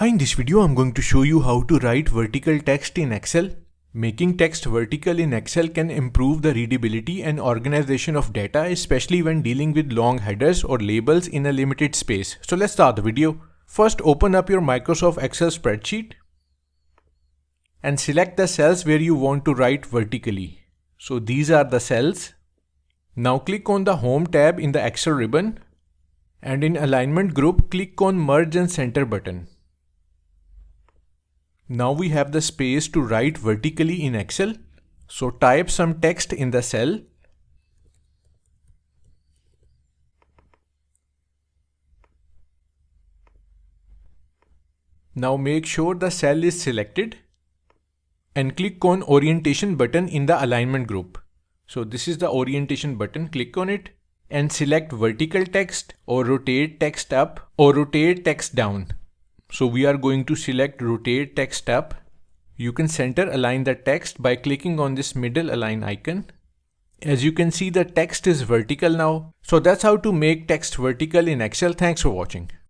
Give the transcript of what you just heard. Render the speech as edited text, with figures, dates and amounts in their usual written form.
Hi, in this video I'm going to show you how to write vertical text in Excel. Making text vertical in Excel can improve the readability and organization of data, especially when dealing with long headers or labels in a limited space. So let's start the video. First, open up your Microsoft Excel spreadsheet and select the cells where you want to write vertically. So these are the cells. Now click on the Home tab in the Excel ribbon, and in Alignment group, click on Merge and Center button. Now we have the space to write vertically in Excel. So type some text in the cell. Now make sure the cell is selected and click on Orientation button in the Alignment group. So this is the Orientation button. Click on it and select Vertical Text or Rotate Text Up or Rotate Text Down. So we are going to select Rotate Text Up. You can center align the text by clicking on this middle align icon. As you can see, the text is vertical now. So that's how to make text vertical in Excel. Thanks for watching.